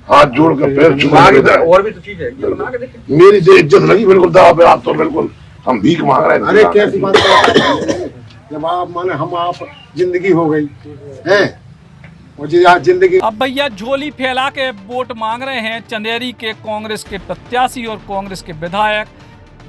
हाथ जोड़ कर पैर छू और भी तो चीज है, मेरी जो इज्जत लगी बिल्कुल दाव पे, आप तो बिल्कुल हम भीख मांग रहे हैं। अरे कैसी बात है, जब आप माने हम आप जिंदगी हो गई है और जी आज जिंदगी। अब भैया झोली फैला के वोट मांग रहे हैं चंदेरी के कांग्रेस के प्रत्याशी और कांग्रेस के विधायक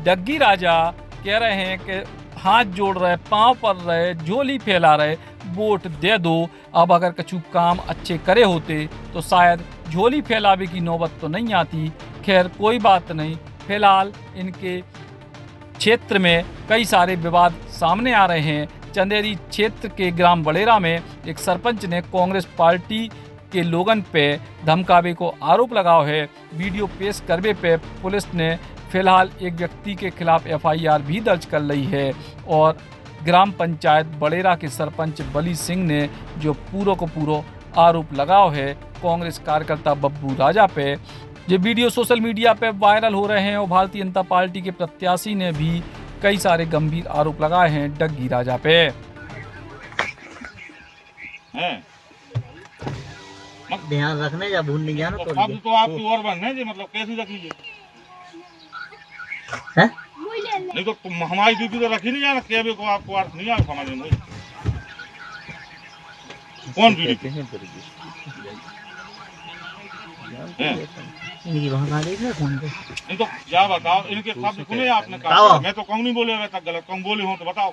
डग्गी राजा। कह रहे हैं कि हाथ जोड़ रहे, पांव पर रहे, झोली फैला रहे, वोट दे दो। अब अगर कछु काम अच्छे करे होते तो शायद झोली फैलावे की नौबत तो नहीं आती। खैर कोई बात नहीं, फिलहाल इनके क्षेत्र में कई सारे विवाद सामने आ रहे हैं। चंदेरी क्षेत्र के ग्राम बड़ेरा में एक सरपंच ने कांग्रेस पार्टी के लोगन पे धमकावे को आरोप लगाया है। वीडियो पेश करने पे पुलिस ने फिलहाल एक व्यक्ति के खिलाफ एफआईआर भी दर्ज कर ली है और ग्राम पंचायत बड़ेरा के सरपंच बली सिंह ने जो पूरो आरोप लगाया है कांग्रेस कार्यकर्ता बब्बू राजा पे। ये वीडियो सोशल मीडिया पे वायरल हो रहे हैं और भारतीय जनता पार्टी के प्रत्याशी ने भी कई सारे गंभीर आरोप लगाए हैं डग्गी राजा पे। ध्यान रखने या भूल नहीं जाना तो अब तो आपकी और बनने जी, मतलब कैसे रख लीजिए हैं? नहीं तो हमारी ड्यूटी तो रखी नहीं जाना, क्या को आपको अर्थ नहीं आ समझ में। कौन ड्यूटी इनकी वहाँ देखना कौन को? नहीं तो क्या बताओ, इनके शब्द सुने आपने कहा, मैं तो कहूँ नहीं बोले तक गलत कहूँ, बोले हो तो बताओ,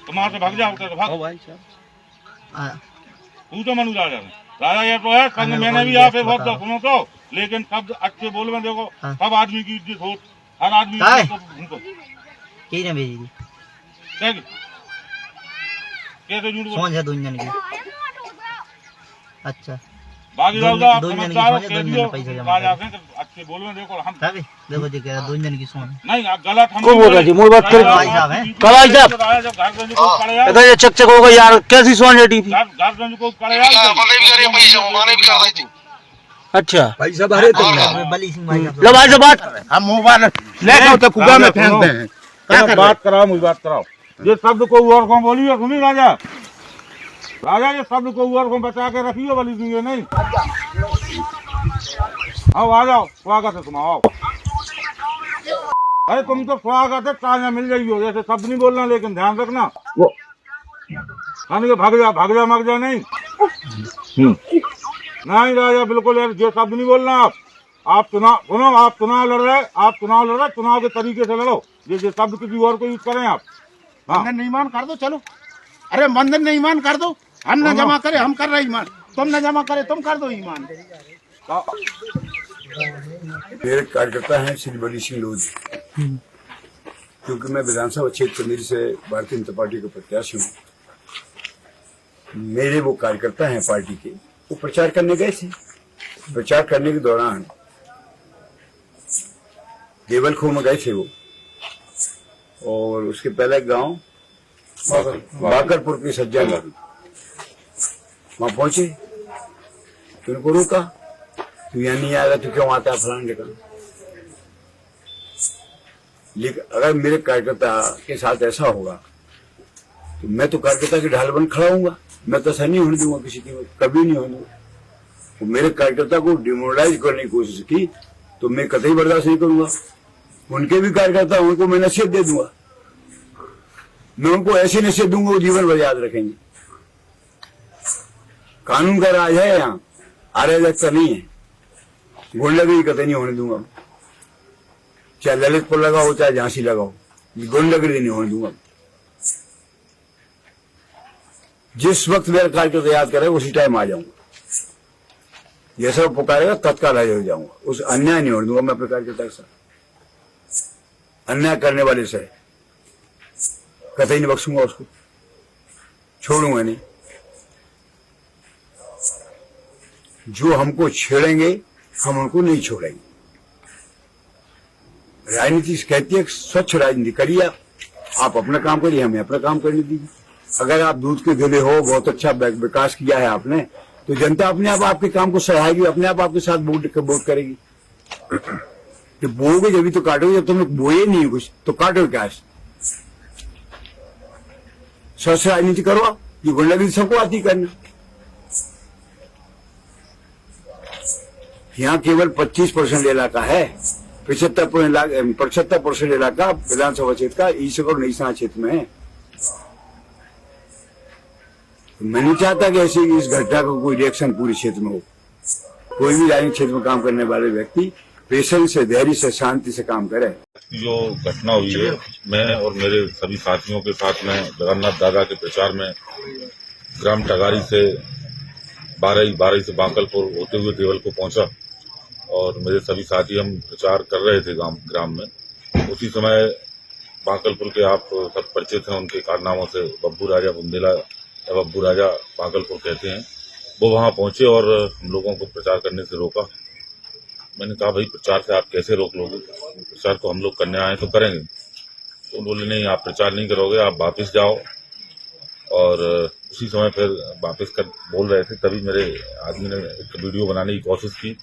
तुम्हारे से भाग जाओ तो भाग भाई साहब। तू तो मनु राजा राजा ये तो है संग, मैंने भी यहाँ पे बहुत सुनो तो, लेकिन शब्द अच्छे बोल में देखो सब आदमी की इज्जत हो, हर आदमी उनको भेजी थी कैसे झूठ कौन सा दुनिया की? अच्छा बाकी दो पैसे अच्छे बोल में देखो हम देखो जी कह दो जन की सोन नहीं गलत हम कौन बोल रहा जी, मुझे बात करें भाई साहब हैं कलाई साहब इधर ये चक हो गई यार, कैसी सोन रेडी थी? अच्छा पैसा भरे तो बली सिंह भाई लो भाई से बात हम मोबाइल लेकर तो कुआ में फेंकते हैं। बात कराओ, मुझे बात कराओ। ये शब्द को और कौन बोलिए, सुनी राजा राजा ये शब्द को और को बचा के रखिए, बली सिंह नहीं। आओ आ जाओ, स्वागत है तुम आओ। अरे तुम तो स्वागत है ताजा मिल रही हो, जैसे शब्द नहीं बोलना, लेकिन ध्यान रखना वो भाग जा मग जा नहीं। नहीं राजा बिल्कुल यार, ये शब्द नहीं बोलना। आप चुनाव सुनो, आप चुनाव लड़ रहे, चुनाव के तरीके से लड़ो। ये शब्द किसी और को यूज करें आप। हाँ नहीं मान कर दो, चलो अरे मंदिर नहीं ईमान कर दो, हम न जमा करे हम कर रहे ईमान, तुम न जमा करे तुम कर दो ईमान। मेरे कार्यकर्ता हैं श्री बली सिंह लोधी, क्योंकि मैं विधानसभा क्षेत्र चंदेरी से भारतीय जनता पार्टी का प्रत्याशी हूँ। मेरे वो कार्यकर्ता हैं पार्टी के, वो प्रचार करने गए थे। प्रचार करने के दौरान देवलखो में गए थे वो, और उसके पहले गांव बाकरपुर के सज्जन वहां पहुंचे तो उनको रोका, तू यहाँ नहीं आएगा तो क्यों आता है फलाने का। लेकिन अगर मेरे कार्यकर्ता के साथ ऐसा होगा तो मैं तो कार्यकर्ता की ढाल बन खड़ा हूंगा, मैं तो ऐसा नहीं होने दूंगा किसी की, कभी नहीं होने दूंगा। तो मेरे कार्यकर्ता को डिमोरलाइज करने की कोशिश की तो मैं कतई बर्दाश्त नहीं करूंगा। उनके भी कार्यकर्ता, उनको मैं नसीहत दे दूंगा, मैं उनको ऐसी नसीहत दूंगा वो जीवन भर याद रखेंगे। कानून का राज है यहाँ, अराजकता नहीं है। गुंडागिरी कतई नहीं होने दूंगा, चाहे ललितपुर लगाओ चाहे झांसी लगाओ, गुंडागिरी नहीं होने दूंगा। जिस वक्त मेरा कार्यकर्ता याद करेगा उसी टाइम आ जाऊंगा, जैसा वो पुकारेगा तत्काल हाजिर हो जाऊंगा। उस अन्याय नहीं होने दूंगा मैं अपने कार्यकर्ता के साथ। अन्याय करने वाले से कतई नहीं बख्शूंगा, उसको छोड़ूंगा नहीं। जो हमको छेड़ेंगे हम उनको नहीं छोड़ेंगे। राजनीति कहती है स्वच्छ राजनीति करिए, आप अपना काम करिए, हमें अपना काम करने दीजिए। अगर आप दूध के धुले हो, बहुत अच्छा विकास किया है आपने, तो जनता अपने आप आपके काम को सराहेगी, अपने आप आपके साथ वोट करेगी। तो बोओगे जब भी तो काटोगे, जब तुमने बोए नहीं कुछ तो काटो क्या? स्वच्छ राजनीति करो, ये गुंडागिरी सबको आती करना। यहाँ केवल 25% इलाका है, 75% इलाका विधानसभा क्षेत्र का ईश्वर और नईसा क्षेत्र में है। मैं नहीं चाहता कि ऐसी इस घटना को कोई रिएक्शन पूरे क्षेत्र में हो। कोई भी राजनीतिक क्षेत्र में काम करने वाले व्यक्ति पेशेंस से, धैर्य से, शांति से काम करे। जो घटना हुई है, मैं और मेरे सभी साथियों के साथ में जगन्नाथ दादा के प्रचार में ग्राम टगारी से बारई से बांकलपुर होते हुए देवल को पहुंचा और मेरे सभी साथी हम प्रचार कर रहे थे ग्राम में। उसी समय बांकलपुर के आप सब परिचित हैं उनके कारनामों से, बब्बू राजा बुंदेला या बब्बू राजा बांकलपुर कहते हैं, वो वहां पहुंचे और हम लोगों को प्रचार करने से रोका। मैंने कहा भाई प्रचार से आप कैसे रोक लोगे, प्रचार तो हम लोग करने आए तो करेंगे। तो बोले नहीं आप प्रचार नहीं करोगे, आप वापस जाओ। और उसी समय फिर वापस कर बोल रहे थे, तभी मेरे आदमी ने एक वीडियो बनाने की कोशिश की।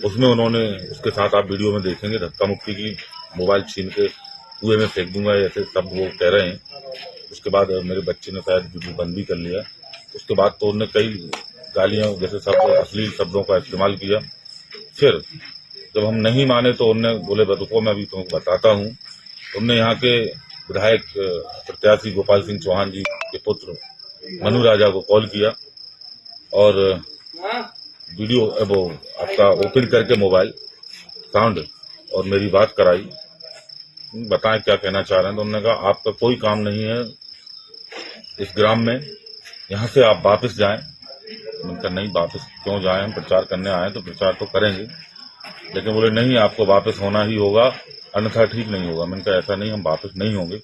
उसमें उन्होंने, उसके साथ आप वीडियो में देखेंगे, धक्का मुक्की की, मोबाइल छीन के कुएं में फेंक दूंगा, ऐसे सब वो कह रहे हैं। उसके बाद मेरे बच्चे ने शायद वीडियो बंद भी कर लिया। उसके बाद तो उन्होंने कई गालियां जैसे सब अश्लील शब्दों का इस्तेमाल किया। फिर जब हम नहीं माने तो उन्होंने बोले रुको मैं अभी तुमको बताता हूँ। उनने यहाँ के विधायक प्रत्याशी गोपाल सिंह चौहान जी के पुत्र मनु राजा को कॉल किया और वीडियो वो आपका ओपन करके मोबाइल साउंड और मेरी बात कराई, बताएं क्या कहना चाह रहे हैं। तो उन्होंने कहा आपका कोई काम नहीं है इस ग्राम में, यहाँ से आप वापस जाएं। मैंने कहा नहीं वापस क्यों जाएं, हम प्रचार करने आए तो प्रचार तो करेंगे। लेकिन बोले नहीं आपको वापस होना ही होगा, अन्यथा ठीक नहीं होगा। मैंने कहा ऐसा नहीं, हम वापस नहीं होंगे।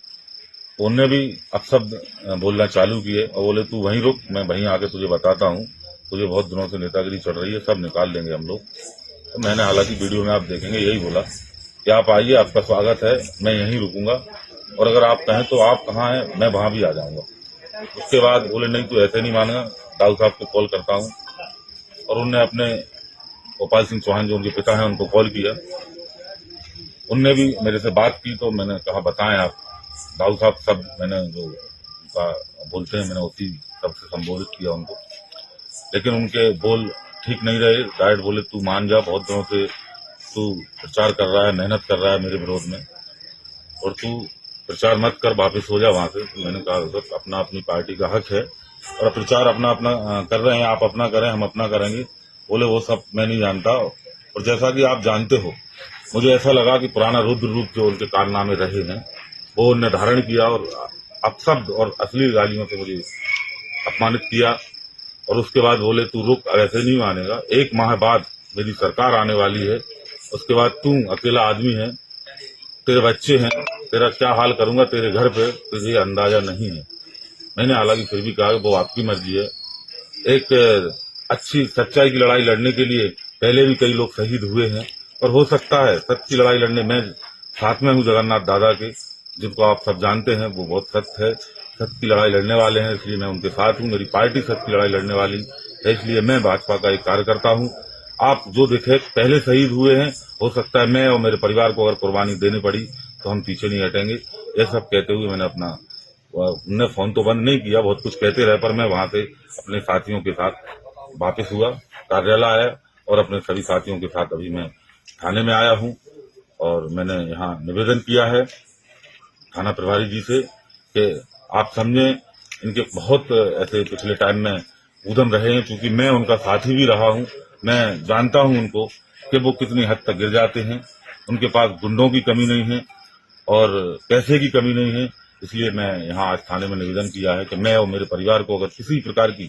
तो उनने भी अपशब्द बोलना चालू किए और बोले तू वहीं रुक, मैं वहीं आके तुझे बताता हूँ, तुझे बहुत दिनों से नेतागिरी चढ़ रही है, सब निकाल लेंगे हम लोग। तो मैंने हालांकि वीडियो में आप देखेंगे यही बोला कि आप आइए, आपका स्वागत है, मैं यहीं रुकूंगा और अगर आप कहें तो आप कहाँ हैं, मैं वहां भी आ जाऊंगा। उसके बाद बोले नहीं तू ऐसे नहीं मानेगा, दाऊ साहब को कॉल करता हूँ। और उनने अपने गोपाल सिंह चौहान जो उनके पिता हैं उनको कॉल किया। उनने भी मेरे से बात की तो मैंने कहा बताएं आप। दाऊ साहब सब मैंने जो उनका बोलते हैं मैंने उसी सबसे संबोधित किया उनको, लेकिन उनके बोल ठीक नहीं रहे। डायरेक्ट बोले तू मान जा, बहुत दिनों से तू प्रचार कर रहा है, मेहनत कर रहा है मेरे विरोध में, और तू प्रचार मत कर, वापस हो जा वहां से। तो मैंने कहा सर अपना अपनी पार्टी का हक है और प्रचार अपना अपना कर रहे हैं, आप अपना करें हम अपना करेंगे। बोले वो सब मैं नहीं जानता, और जैसा कि आप जानते हो मुझे ऐसा लगा कि पुराना रुद्र रूप जो उनके कारनामे रहे हैं वो उन्हें धारण किया और अपशब्द और अश्लील गालियों से मुझे अपमानित किया। और उसके बाद बोले तू रुक, ऐसे नहीं मानेगा, 1 माह बाद मेरी सरकार आने वाली है, उसके बाद तू अकेला आदमी है, तेरे बच्चे हैं, तेरा क्या हाल करूंगा तेरे घर पे तुझे अंदाजा नहीं है। मैंने हालांकि फिर भी कहा वो आपकी मर्जी है। एक अच्छी सच्चाई की लड़ाई लड़ने के लिए पहले भी कई लोग शहीद हुए हैं और हो सकता है सच्ची लड़ाई लड़ने में साथ में हूँ जगन्नाथ दादा के, जिनको आप सब जानते हैं, वो बहुत सत्य है, सत्य की लड़ाई लड़ने वाले हैं, इसलिए मैं उनके साथ हूँ। मेरी पार्टी सत्य की लड़ाई लड़ने वाली है, इसलिए मैं भाजपा का एक कार्यकर्ता हूँ। आप जो देखे पहले शहीद हुए हैं, हो सकता है मैं और मेरे परिवार को अगर कुर्बानी देनी पड़ी तो हम पीछे नहीं हटेंगे। ये सब कहते हुए मैंने अपना, उन्होंने फोन तो बंद नहीं किया, बहुत कुछ कहते रहे, पर मैं वहां से अपने साथियों के साथ वापस हुआ, कार्यालय आया और अपने सभी साथियों के साथ अभी मैं थाने में आया हूँ। और मैंने यहाँ निवेदन किया है थाना प्रभारी जी से कि आप समझें इनके बहुत ऐसे पिछले टाइम में उद्यम रहे हैं, क्योंकि मैं उनका साथी भी रहा हूँ, मैं जानता हूँ उनको कि वो कितनी हद तक गिर जाते हैं। उनके पास गुंडों की कमी नहीं है और पैसे की कमी नहीं है। इसलिए मैं यहाँ आज थाने में निवेदन किया है कि मैं और मेरे परिवार को अगर किसी प्रकार की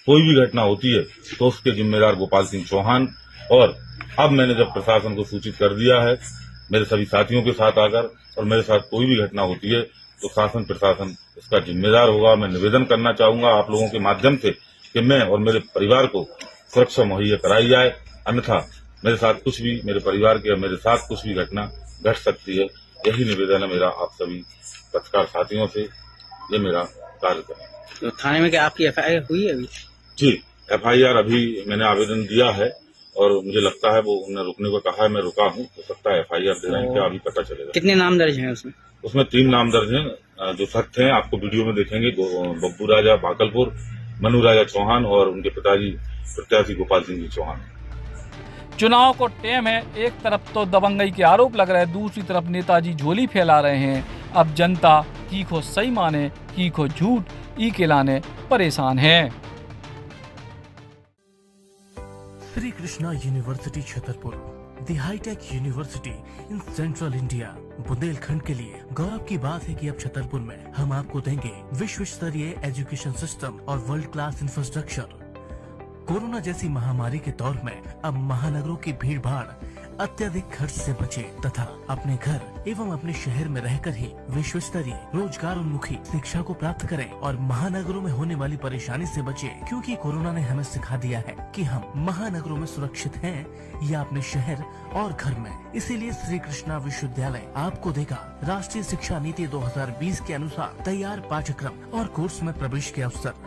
कोई भी घटना होती है तो उसके जिम्मेदार गोपाल सिंह चौहान, और अब मैंने जब प्रशासन को सूचित कर दिया है मेरे सभी साथियों के साथ आकर, और मेरे साथ कोई भी घटना होती है तो शासन प्रशासन इसका जिम्मेदार होगा। मैं निवेदन करना चाहूंगा आप लोगों के माध्यम से कि मैं और मेरे परिवार को सुरक्षा मुहैया कराई जाए, अन्यथा मेरे साथ कुछ भी, मेरे परिवार के और मेरे साथ कुछ भी घटना घट सकती है। यही निवेदन है मेरा आप सभी पत्रकार साथियों से, ये मेरा कार्यक्रम। तो थाने में क्या आपकी FIR हुई है अभी? जी, FIR अभी मैंने आवेदन दिया है और मुझे लगता है वो उन्होंने रुकने को कहा है, मैं रुका हूँ, हो सकता है FIR दे रहे हैं क्या, अभी पता चलेगा। कितने नाम दर्ज हैं उसमें? उसमें 3 नाम दर्ज हैं जो सत्य हैं, आपको वीडियो में देखेंगे। बब्बू राजा बाकलपुर, मनु राजा चौहान और उनके पिताजी प्रत्याशी गोपाल सिंह जी चौहान। चुनाव को टेम है। एक तरफ तो दबंगई के आरोप लग रहे हैं, दूसरी तरफ नेताजी झोली फैला रहे हैं। अब जनता की को सही माने की को झूठ ई के लाने परेशान है। Shri Krishna university Chhatarpur, the hi-tech university in central India. Bundelkhand के लिए गौरव की बात है कि अब छतरपुर में हम आपको देंगे विश्व स्तरीय एजुकेशन सिस्टम और वर्ल्ड क्लास इंफ्रास्ट्रक्चर। कोरोना जैसी महामारी के दौर में अब महानगरों की भीड़ भाड़, अत्यधिक खर्च से बचे तथा अपने घर एवं अपने शहर में रहकर ही विश्व स्तरीय रोजगार उन्मुखी शिक्षा को प्राप्त करें और महानगरों में होने वाली परेशानी से बचे, क्योंकि कोरोना ने हमें सिखा दिया है कि हम महानगरों में सुरक्षित हैं या अपने शहर और घर में। इसीलिए श्री कृष्णा विश्वविद्यालय आपको देगा राष्ट्रीय शिक्षा नीति 2020 के अनुसार तैयार पाठ्यक्रम और कोर्स में प्रवेश के अवसर।